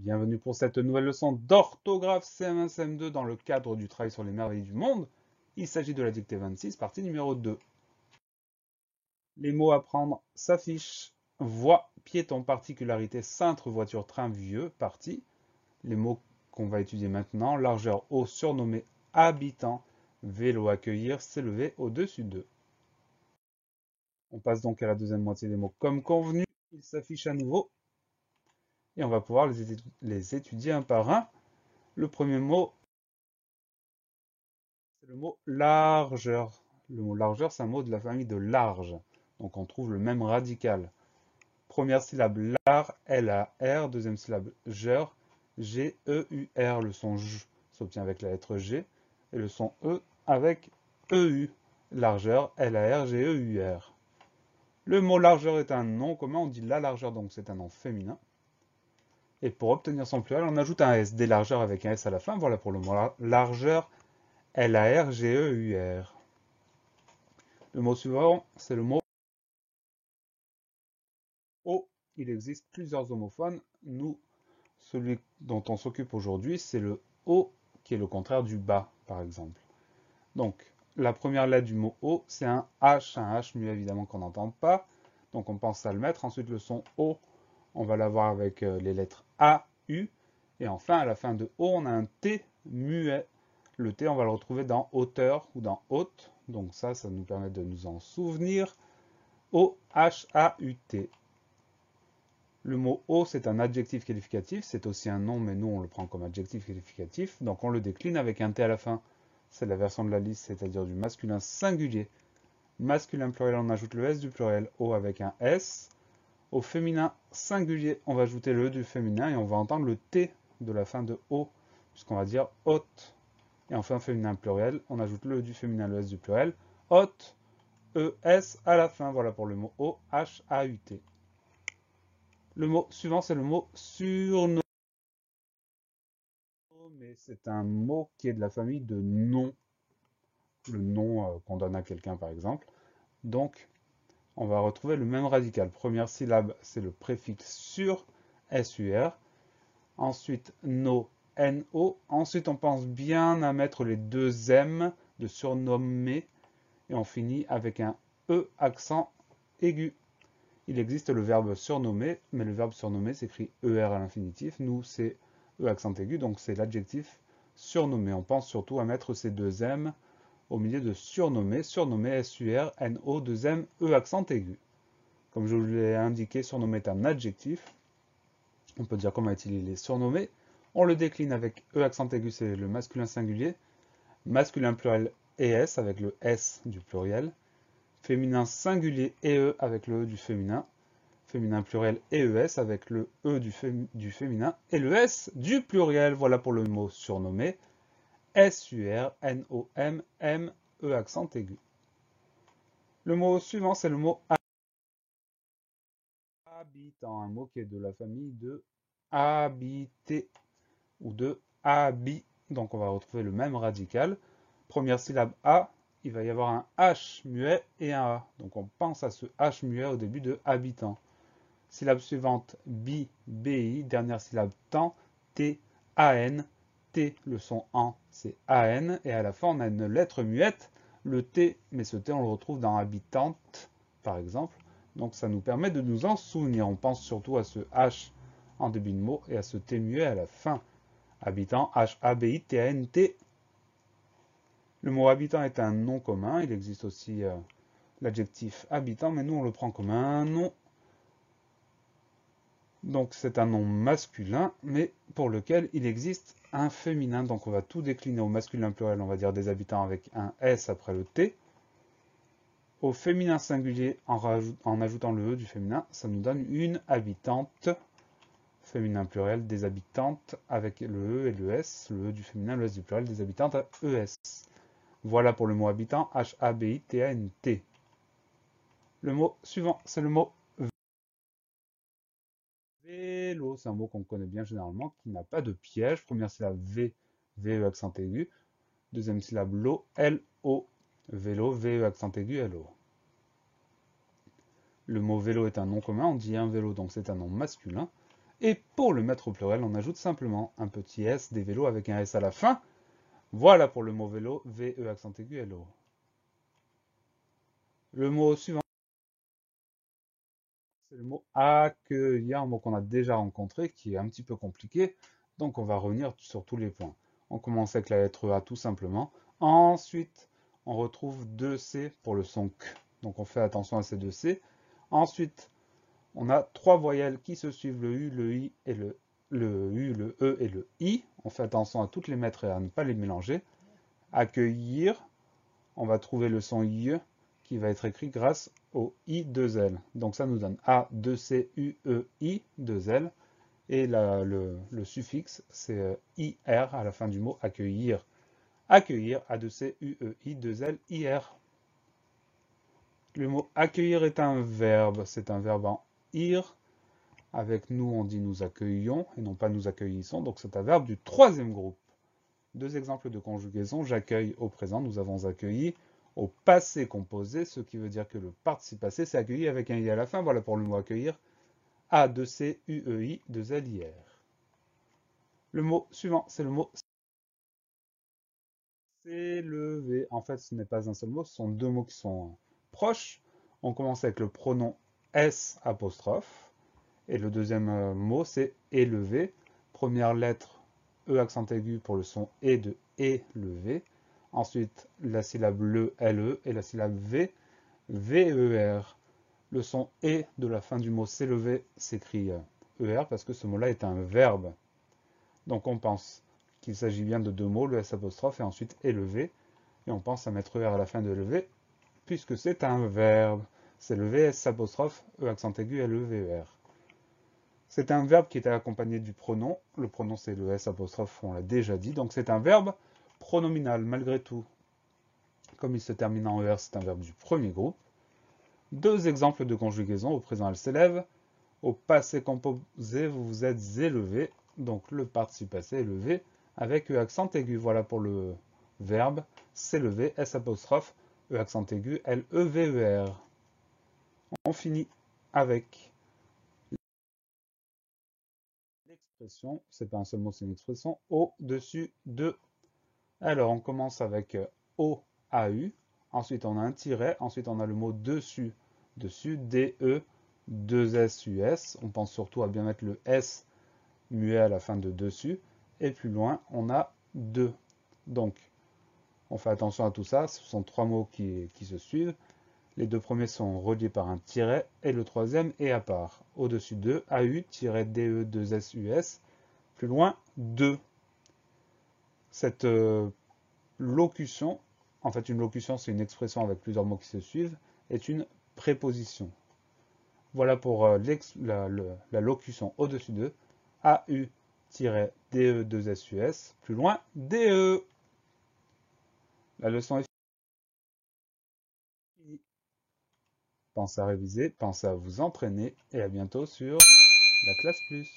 Bienvenue pour cette nouvelle leçon d'orthographe CM1 CM2 dans le cadre du travail sur les merveilles du monde. Il s'agit de la dictée 26, partie numéro 2. Les mots à prendre s'affichent. Voie, piéton, particularité, cintre, voiture, train, vieux, partie. Les mots qu'on va étudier maintenant, largeur, eau, surnommé, habitant, vélo, accueillir, s'élever, au-dessus d'eux. On passe donc à la deuxième moitié des mots comme convenu. Ils s'affichent à nouveau et on va pouvoir les étudier un par un. Le premier mot, c'est le mot largeur. Le mot largeur, c'est un mot de la famille de large. Donc on trouve le même radical. Première syllabe lar, L-A-R. Deuxième syllabe geur, G-E-U-R. Le son J s'obtient avec la lettre G. Et le son E avec E-U. Largeur, L-A-R-G-E-U-R. Le mot largeur est un nom commun. On dit la largeur, donc c'est un nom féminin. Et pour obtenir son pluriel, on ajoute un S. Des largeurs avec un S à la fin. Voilà pour le mot largeur, L-A-R-G-E-U-R. Le mot suivant, c'est le mot haut. Il existe plusieurs homophones. Nous, celui dont on s'occupe aujourd'hui, c'est le haut, qui est le contraire du bas, par exemple. Donc, la première lettre du mot haut, c'est un H muet évidemment qu'on n'entend pas. Donc, on pense à le mettre. Ensuite, le son O, on va l'avoir avec les lettres A, U. Et enfin, à la fin de O, on a un T muet. Le T, on va le retrouver dans hauteur ou dans haute. Donc ça nous permet de nous en souvenir. O-H-A-U-T. Le mot haut, c'est un adjectif qualificatif. C'est aussi un nom, mais nous, on le prend comme adjectif qualificatif. Donc on le décline avec un T à la fin. C'est la version de la liste, c'est-à-dire du masculin singulier. Masculin pluriel, on ajoute le S du pluriel, haut avec un S. Au féminin singulier, on va ajouter le E du féminin et on va entendre le T de la fin de haut, puisqu'on va dire haute. Et enfin, féminin pluriel, on ajoute le E du féminin, le S du pluriel, haute, E-S à la fin. Voilà pour le mot O-H-A-U-T. Le mot suivant, c'est le mot surnommé. C'est un mot qui est de la famille de nom. Le nom qu'on donne à quelqu'un, par exemple. Donc, on va retrouver le même radical. Première syllabe, c'est le préfixe sur, S-U-R. Ensuite, no, N-O. Ensuite, on pense bien à mettre les deux M de surnommer. Et on finit avec un E accent aigu. Il existe le verbe surnommer, mais le verbe surnommer s'écrit ER à l'infinitif. Nous, c'est E accent aigu, donc c'est l'adjectif surnommer. On pense surtout à mettre ces deux M au milieu de surnommer. Surnommer, S-U-R-N-O, 2 M, E accent aigu. Comme je vous l'ai indiqué, surnommer est un adjectif. On peut dire comment il est surnommé. On le décline avec E accent aigu, c'est le masculin singulier. Masculin pluriel ES avec le S du pluriel. Féminin singulier EE avec le E du féminin. Féminin pluriel EES avec le E du féminin et le S du pluriel. Voilà pour le mot surnommé. S-U-R-N-O-M-M-E accent aigu. Le mot suivant, c'est le mot habitant, un mot qui est de la famille de habiter ou de habit. Donc on va retrouver le même radical. Première syllabe A, il va y avoir un H muet et un A. Donc on pense à ce H muet au début de habitant. Syllabe suivante, bi, bi, dernière syllabe temps, t, an, t, le son en, c'est an, et à la fin on a une lettre muette, le t, mais ce t on le retrouve dans habitante, par exemple, donc ça nous permet de nous en souvenir. On pense surtout à ce h en début de mot et à ce t muet à la fin. Habitant, H-A-B-I-T-A-N-T. Le mot habitant est un nom commun, il existe aussi l'adjectif habitant, mais nous on le prend comme un nom. Donc c'est un nom masculin, mais pour lequel il existe un féminin. Donc on va tout décliner au masculin pluriel, on va dire des habitants avec un S après le T. Au féminin singulier, en ajoutant le E du féminin, ça nous donne une habitante. Féminin pluriel, des habitantes avec le E et le S. Le E du féminin, le S du pluriel, des habitantes à ES. Voilà pour le mot habitant, H-A-B-I-T-A-N-T. Le mot suivant, c'est le mot vélo, c'est un mot qu'on connaît bien généralement, qui n'a pas de piège. Première syllabe V, VE accent aigu. Deuxième syllabe LO, L-O. Vélo, VE accent aigu, L-O. Le mot vélo est un nom commun, on dit un vélo, donc c'est un nom masculin. Et pour le mettre au pluriel, on ajoute simplement un petit S, des vélos avec un S à la fin. Voilà pour le mot vélo, V-E accent aigu L-O. Le mot suivant, c'est le mot accueillir, un mot qu'on a déjà rencontré, qui est un petit peu compliqué. Donc on va revenir sur tous les points. On commence avec la lettre A tout simplement. Ensuite, on retrouve deux C pour le son K. Donc on fait attention à ces deux C. Ensuite, on a trois voyelles qui se suivent, le U, le I et le U, le E et le I. On fait attention à toutes les mettre et à ne pas les mélanger. Accueillir, on va trouver le son I qui va être écrit grâce au I 2L. Donc ça nous donne A, 2C, U, E, I, 2L. Et le suffixe, c'est IR à la fin du mot accueillir. Accueillir, A, 2C, U, E, I, 2L, IR. Le mot accueillir est un verbe. C'est un verbe en ir. Avec nous, on dit nous accueillons et non pas nous accueillissons. Donc c'est un verbe du troisième groupe. Deux exemples de conjugaison. J'accueille au présent, nous avons accueilli. Au passé composé, ce qui veut dire que le participe passé, c'est accueilli avec un i à la fin. Voilà pour le mot accueillir. A, 2C, U, E, I, 2L, IR. Le mot suivant, c'est le mot s'élever. En fait, ce n'est pas un seul mot, ce sont deux mots qui sont proches. On commence avec le pronom S apostrophe. Et le deuxième mot, c'est élever. Première lettre, E accent aigu pour le son E de élever. Ensuite, la syllabe le, LE, et la syllabe V, VER. Le son E de la fin du mot s'élever s'écrit ER parce que ce mot-là est un verbe. Donc on pense qu'il s'agit bien de deux mots, le S apostrophe et ensuite élever. Et on pense à mettre ER à la fin de lever puisque c'est un verbe. C'est lever S apostrophe, E accent aigu, LEVER. C'est un verbe qui est accompagné du pronom. Le pronom, c'est le S apostrophe, on l'a déjà dit. Donc c'est un verbe pronominal, malgré tout. Comme il se termine en ER, c'est un verbe du premier groupe. Deux exemples de conjugaison. Au présent, elle s'élève. Au passé composé, vous vous êtes élevé. Donc le participe passé élevé avec E accent aigu. Voilà pour le verbe s'élever, S apostrophe, E accent aigu, L-E-V-E-R. On finit avec l'expression, c'est pas un seul mot, c'est une expression, au-dessus de. Alors, on commence avec O-A-U, ensuite on a un tiret, ensuite on a le mot dessus, dessus, D-E, 2-S-U-S, on pense surtout à bien mettre le S muet à la fin de dessus, et plus loin, on a de. Donc, on fait attention à tout ça, ce sont trois mots qui se suivent. Les deux premiers sont reliés par un tiret et le troisième est à part. Au-dessus de AU-DE2SUS, plus loin 2. Cette locution, en fait une locution c'est une expression avec plusieurs mots qui se suivent, est une préposition. Voilà pour la locution au-dessus de AU-DE2SUS, plus loin DE. La leçon est finie. Pensez à réviser, pensez à vous entraîner et à bientôt sur la classe plus.